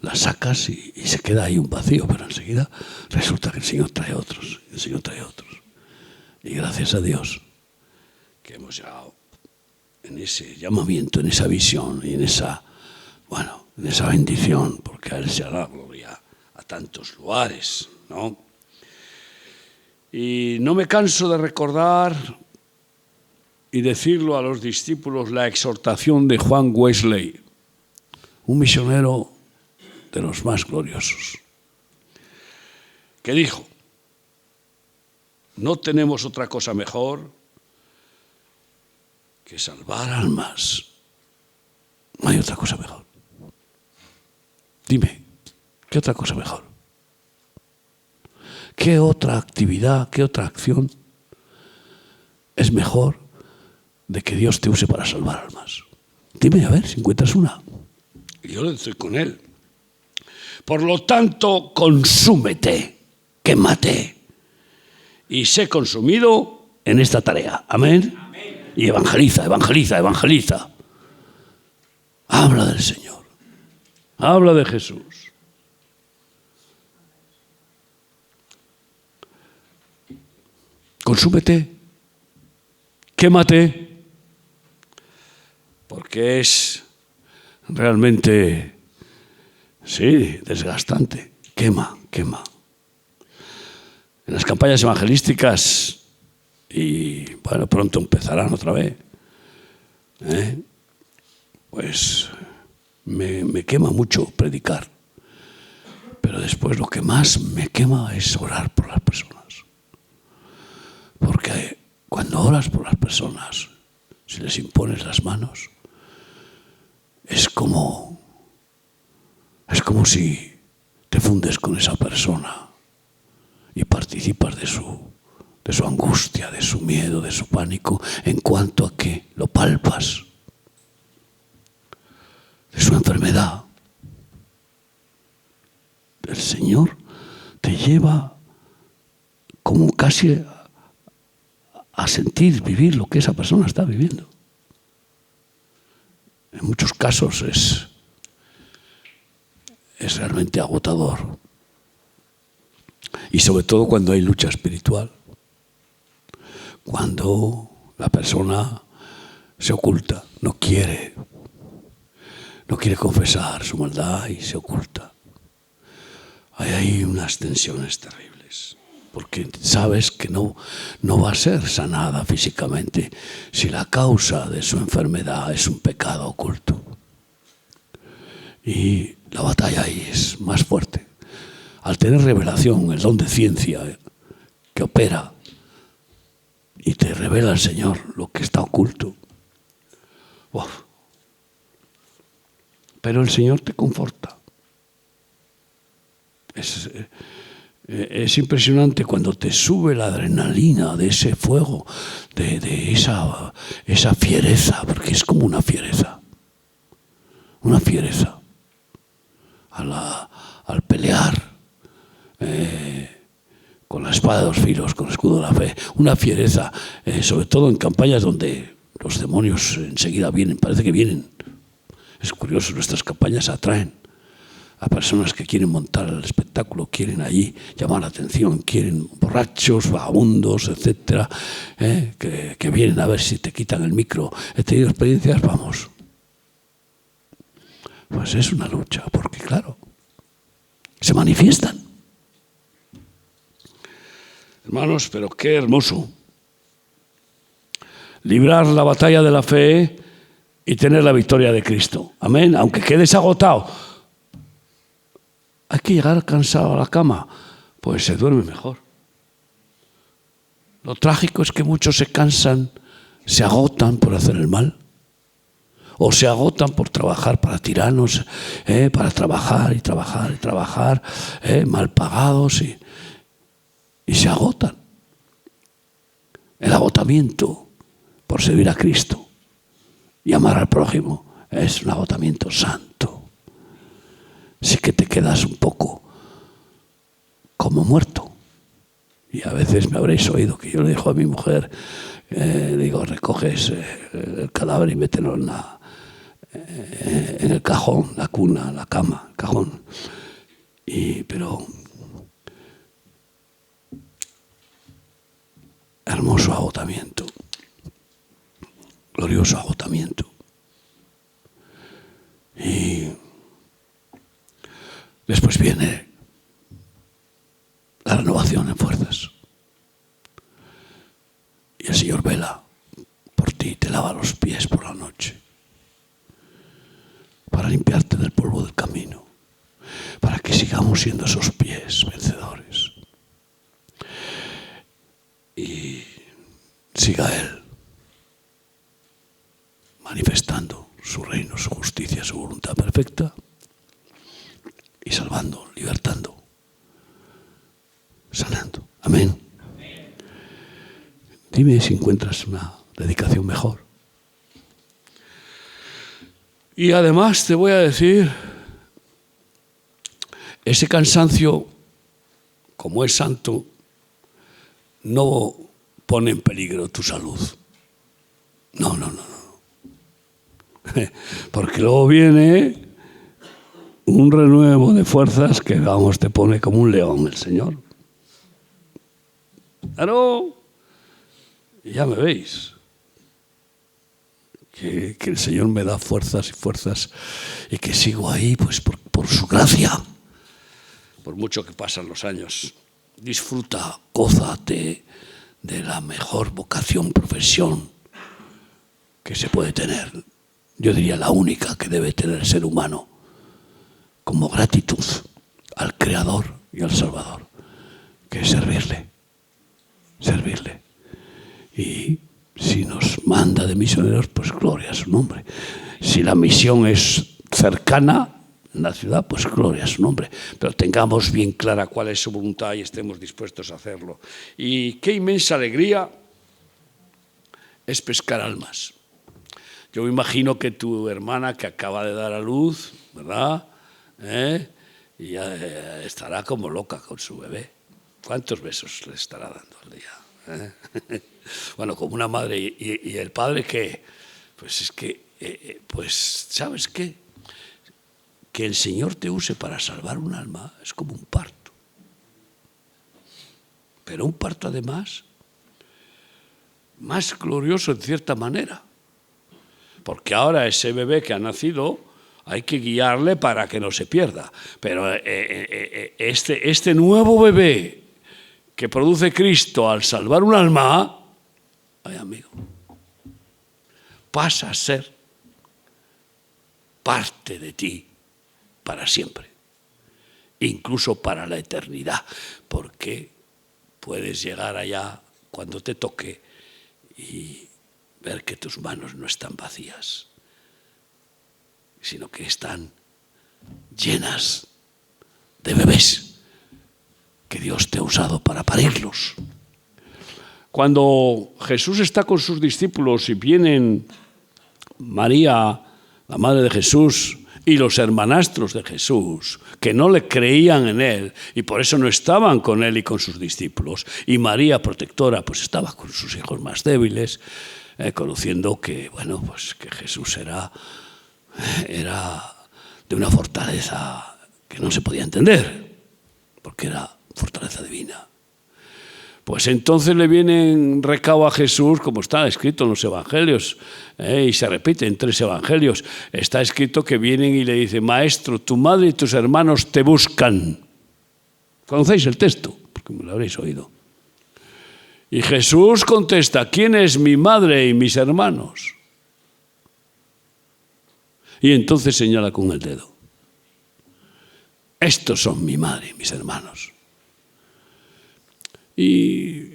las sacas y se queda ahí un vacío, pero enseguida resulta que el Señor trae otros, Y gracias a Dios que hemos llegado en ese llamamiento, en esa visión y en esa bendición, porque a Él sea la gloria a tantos lugares, ¿no? Y no me canso de recordar y decirlo a los discípulos la exhortación de Juan Wesley, un misionero de los más gloriosos, que dijo, no tenemos otra cosa mejor que salvar almas. No hay otra cosa mejor. Dime, ¿qué otra cosa mejor? ¿Qué otra actividad, qué otra acción es mejor de que Dios te use para salvar almas? Dime, a ver, si encuentras una. Y yo estoy con Él. Por lo tanto, consúmete, quémate. Y sé consumido en esta tarea. Amén. Amén. Y evangeliza. Habla del Señor. Habla de Jesús. Consúmete. Quémate. Porque es realmente, sí, desgastante. Quema. En las campañas evangelísticas, y bueno, pronto empezarán otra vez, pues me quema mucho predicar. Pero después lo que más me quema es orar por las personas. Porque cuando oras por las personas, si les impones las manos, es como si te fundes con esa persona y participas de su angustia, de su miedo, de su pánico, en cuanto a que lo palpas, de su enfermedad. El Señor te lleva como casi a sentir, vivir lo que esa persona está viviendo. En muchos casos es realmente agotador. Y sobre todo cuando hay lucha espiritual. Cuando la persona se oculta, no quiere confesar su maldad y se oculta. Hay ahí unas tensiones terribles. Porque sabes que no va a ser sanada físicamente si la causa de su enfermedad es un pecado oculto. Y la batalla ahí es más fuerte. Al tener revelación, el don de ciencia, que opera y te revela el Señor lo que está oculto. Uf. Pero el Señor te conforta. Es impresionante cuando te sube la adrenalina de ese fuego, de esa fiereza, porque es como una fiereza al pelear con la espada de dos filos, con el escudo de la fe, una fiereza, sobre todo en campañas donde los demonios enseguida vienen, parece que vienen. Es curioso, nuestras campañas atraen a personas que quieren montar el espectáculo, quieren allí llamar la atención, quieren borrachos, vagabundos, etcétera, que vienen a ver si te quitan el micro. He tenido experiencias, vamos. Pues es una lucha, porque claro, se manifiestan. Hermanos, pero qué hermoso librar la batalla de la fe y tener la victoria de Cristo. Amén. Aunque quedes agotado, hay que llegar cansado a la cama, pues se duerme mejor. Lo trágico es que muchos se cansan, se agotan por hacer el mal, o se agotan por trabajar para tiranos, para trabajar y trabajar y trabajar, mal pagados y se agotan. El agotamiento por servir a Cristo y amar al prójimo es un agotamiento santo. Sí que te quedas un poco como muerto. Y a veces me habréis oído que yo le digo a mi mujer, digo, recoges el cadáver y mételo en el cajón, la cuna, la cama, el cajón. Pero hermoso agotamiento, glorioso agotamiento. Y después viene la renovación en fuerzas. Y el Señor vela por ti, te lava los pies por la noche, para limpiarte del polvo del camino, para que sigamos siendo esos pies vencedores. Y siga Él manifestando su reino, su justicia, su voluntad perfecta y salvando, libertando, sanando. Amén. Dime si encuentras una dedicación mejor. Y además te voy a decir, ese cansancio, como es santo, no pone en peligro tu salud. No. Porque luego viene un renuevo de fuerzas que, vamos, te pone como un león el Señor. Claro, ya me veis. Que el Señor me da fuerzas y fuerzas y que sigo ahí pues por su gracia. Por mucho que pasan los años, disfruta, gózate de la mejor vocación, profesión que se puede tener. Yo diría la única que debe tener el ser humano, como gratitud al Creador y al Salvador, que es servirle. Y si nos manda de misioneros, pues gloria a su nombre. Si la misión es cercana en la ciudad, pues gloria a su nombre. Pero tengamos bien clara cuál es su voluntad y estemos dispuestos a hacerlo. Y qué inmensa alegría es pescar almas. Yo me imagino que tu hermana que acaba de dar a luz, ¿verdad? Y ya estará como loca con su bebé. ¿Cuántos besos le estará dando al día? Bueno, como una madre y el padre que, pues es que, pues, ¿sabes qué? Que el Señor te use para salvar un alma es como un parto. Pero un parto además más glorioso en cierta manera. Porque ahora ese bebé que ha nacido hay que guiarle para que no se pierda. Pero este nuevo bebé que produce Cristo al salvar un alma, ay amigo, pasa a ser parte de ti para siempre, incluso para la eternidad, porque puedes llegar allá cuando te toque y ver que tus manos no están vacías, sino que están llenas de bebés que Dios te ha usado para parirlos. Cuando Jesús está con sus discípulos y vienen María, la madre de Jesús, y los hermanastros de Jesús, que no le creían en él y por eso no estaban con él y con sus discípulos, y María, protectora, pues estaba con sus hijos más débiles, conociendo que, bueno, pues que Jesús era de una fortaleza que no se podía entender, porque era fortaleza divina. Pues entonces le vienen recao a Jesús, como está escrito en los evangelios, y se repite en 3 evangelios, está escrito que vienen y le dicen: Maestro, tu madre y tus hermanos te buscan. ¿Conocéis el texto? Porque me lo habréis oído. Y Jesús contesta: ¿quién es mi madre y mis hermanos? Y entonces señala con el dedo: estos son mi madre y mis hermanos. Y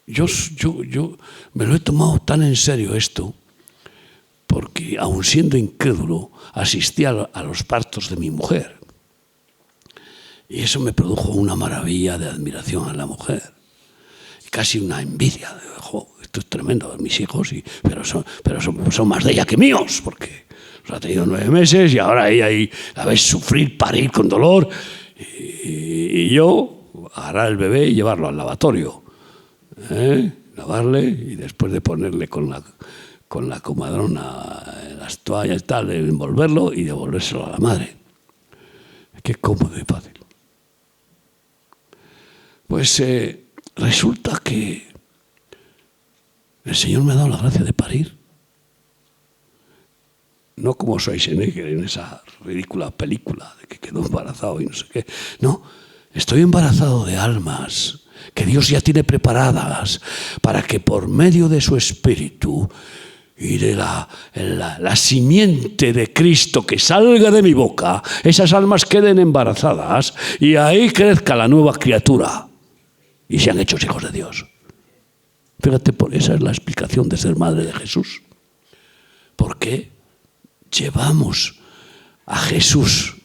yo me lo he tomado tan en serio esto, porque aun siendo incrédulo, asistí a los partos de mi mujer. Y eso me produjo una maravilla de admiración a la mujer. Casi una envidia. Esto es tremendo, mis hijos, pero son más de ella que míos, porque los ha tenido 9 meses y ahora ella ahí la ves sufrir, parir con dolor. Y yo agarrar el bebé y llevarlo al lavatorio, lavarle y después de ponerle con la comadrona las toallas y tal, envolverlo y devolvérselo a la madre. Qué cómodo y fácil. Pues resulta que el Señor me ha dado la gracia de parir. No como Schwarzenegger en esa ridícula película de que quedó embarazado y no sé qué. No, estoy embarazado de almas que Dios ya tiene preparadas para que por medio de su Espíritu y de la simiente de Cristo que salga de mi boca, esas almas queden embarazadas y ahí crezca la nueva criatura y sean hechos hijos de Dios. Fíjate, esa es la explicación de ser madre de Jesús. ¿Por qué? Llevamos a Jesús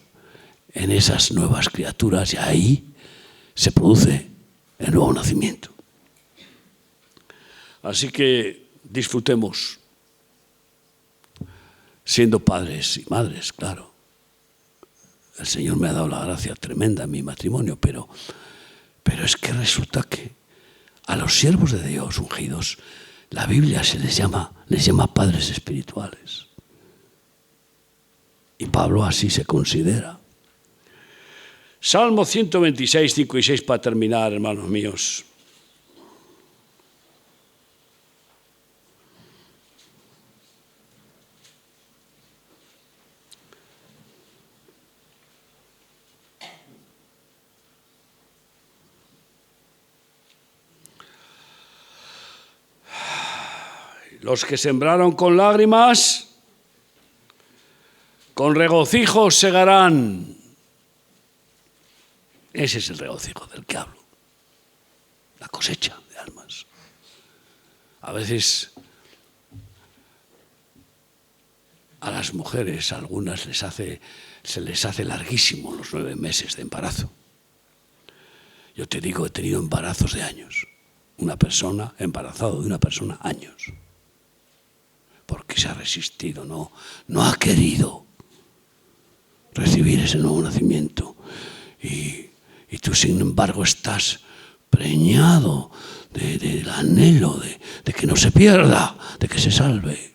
en esas nuevas criaturas y ahí se produce el nuevo nacimiento. Así que disfrutemos siendo padres y madres, claro. El Señor me ha dado la gracia tremenda en mi matrimonio, pero es que resulta que a los siervos de Dios ungidos, la Biblia les llama padres espirituales. Y Pablo así se considera. Salmo 126, 5 y 6 para terminar, hermanos míos. Los que sembraron con lágrimas, con regocijo segarán. Ese es el regocijo del que hablo. La cosecha de almas. A veces a las mujeres, a algunas se les hace larguísimo los 9 meses de embarazo. Yo te digo, he tenido embarazos de años. Una persona, embarazado de una persona, años. Porque se ha resistido, no ha querido recibir ese nuevo nacimiento. Y tú, sin embargo, estás preñado del anhelo de que no se pierda, de que se salve.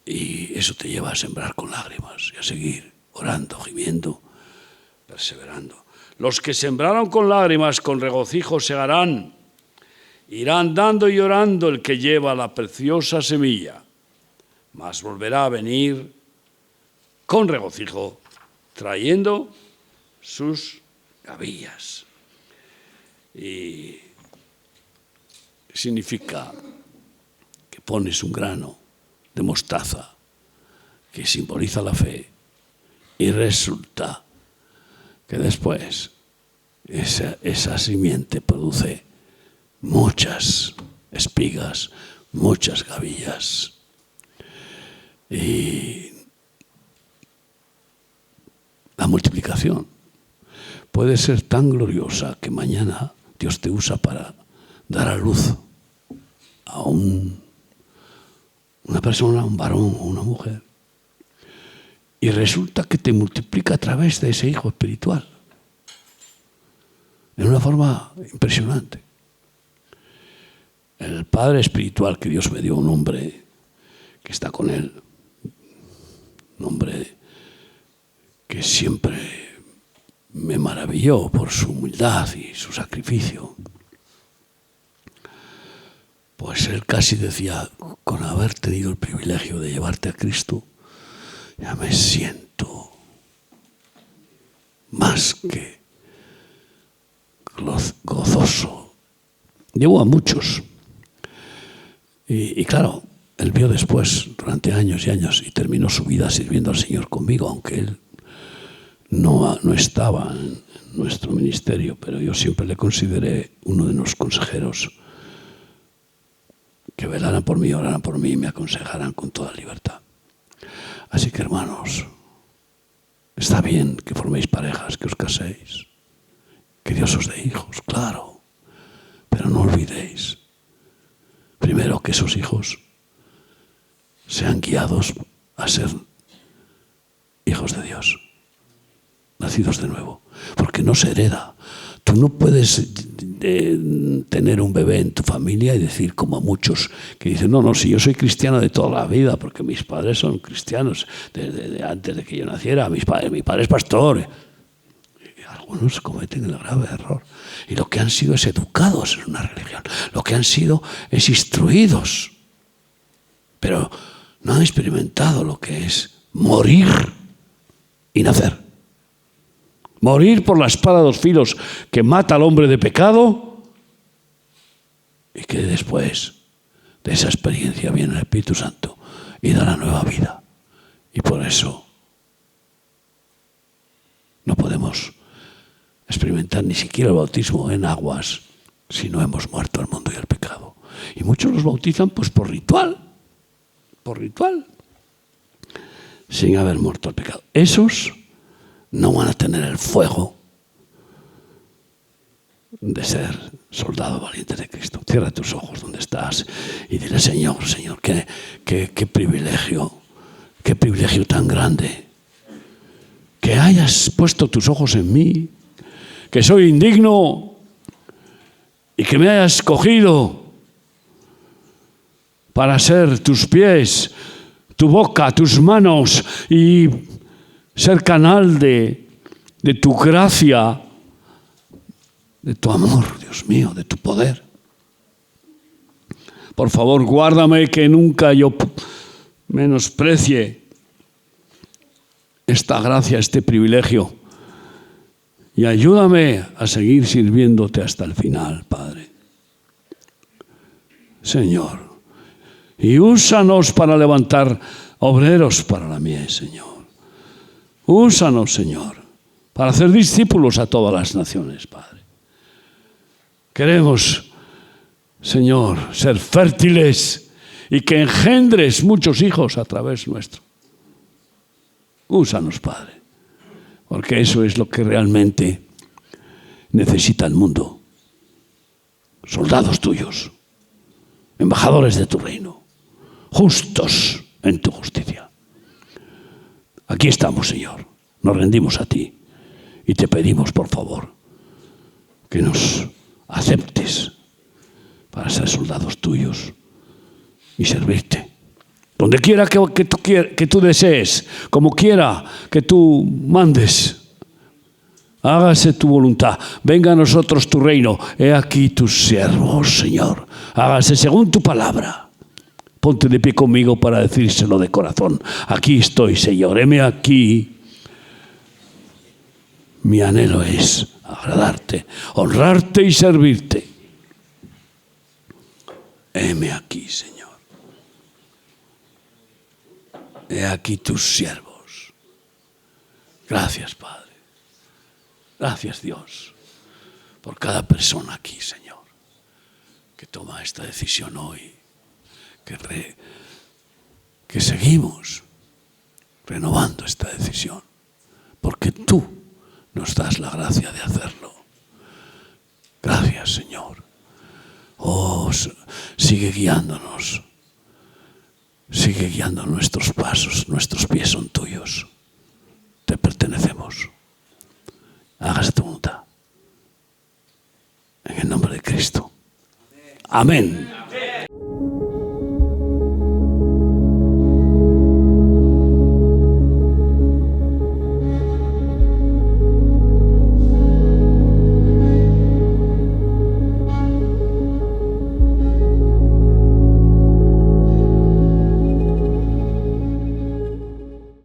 Y eso te lleva a sembrar con lágrimas y a seguir orando, gimiendo, perseverando. Los que sembraron con lágrimas, con regocijo segarán. Irá andando y llorando el que lleva la preciosa semilla, mas volverá a venir con regocijo, trayendo sus gavillas. Y significa que pones un grano de mostaza que simboliza la fe y resulta que después esa simiente produce muchas espigas, muchas gavillas. Y la multiplicación puede ser tan gloriosa que mañana Dios te usa para dar a luz a una persona, un varón o una mujer. Y resulta que te multiplica a través de ese hijo espiritual. De una forma impresionante. El Padre espiritual que Dios me dio, un hombre que está con él, un hombre que siempre me maravilló por su humildad y su sacrificio. Pues él casi decía, con haber tenido el privilegio de llevarte a Cristo, ya me siento más que gozoso. Llevó a muchos. Y claro, él vio después, durante años y años, y terminó su vida sirviendo al Señor conmigo, aunque él no estaba en nuestro ministerio, pero yo siempre le consideré uno de los consejeros que velaran por mí, oraran por mí y me aconsejaran con toda libertad. Así que, hermanos, está bien que forméis parejas, que os caséis, que Dios os dé hijos, claro, pero no olvidéis, primero, que esos hijos sean guiados a ser hijos de Dios, nacidos de nuevo, porque no se hereda. Tú no puedes tener un bebé en tu familia y decir, como muchos que dicen, no, si yo soy cristiano de toda la vida, porque mis padres son cristianos, desde antes de que yo naciera, mi padre es pastor. Y algunos cometen el grave error. Y lo que han sido es educados en una religión, lo que han sido es instruidos, pero no han experimentado lo que es morir y nacer. Morir por la espada de dos filos que mata al hombre de pecado, y que después de esa experiencia viene el Espíritu Santo y da la nueva vida. Y por eso no podemos experimentar ni siquiera el bautismo en aguas si no hemos muerto al mundo y al pecado. Y muchos los bautizan pues por ritual, sin haber muerto al pecado. Esos no van a tener el fuego de ser soldado valiente de Cristo. Cierra tus ojos donde estás y dile, Señor, qué privilegio tan grande, que hayas puesto tus ojos en mí, que soy indigno y que me hayas escogido para ser tus pies, tu boca, tus manos y ser canal de tu gracia, de tu amor, Dios mío, de tu poder. Por favor, guárdame que nunca yo menosprecie esta gracia, este privilegio, y ayúdame a seguir sirviéndote hasta el final, Padre. Señor, y úsanos para levantar obreros para la mies, Señor. Úsanos, Señor, para hacer discípulos a todas las naciones, Padre. Queremos, Señor, ser fértiles y que engendres muchos hijos a través nuestro. Úsanos, Padre, porque eso es lo que realmente necesita el mundo. Soldados tuyos, embajadores de tu reino, justos en tu justicia. Aquí estamos, Señor, nos rendimos a ti y te pedimos, por favor, que nos aceptes para ser soldados tuyos y servirte. Donde quiera que tú desees, como quiera que tú mandes, hágase tu voluntad, venga a nosotros tu reino. He aquí tus siervos, Señor, hágase según tu palabra. Ponte de pie conmigo para decírselo de corazón. Aquí estoy, Señor, heme aquí. Mi anhelo es agradarte, honrarte y servirte. Heme aquí, Señor. He aquí tus siervos. Gracias, Padre. Gracias, Dios. por cada persona aquí, Señor, que toma esta decisión hoy, que seguimos renovando esta decisión, porque tú nos das la gracia de hacerlo. Gracias, Señor. Oh, sigue guiándonos. Sigue guiando nuestros pasos. Nuestros pies son tuyos. Te pertenecemos. Hágase tu voluntad. En el nombre de Cristo. Amén.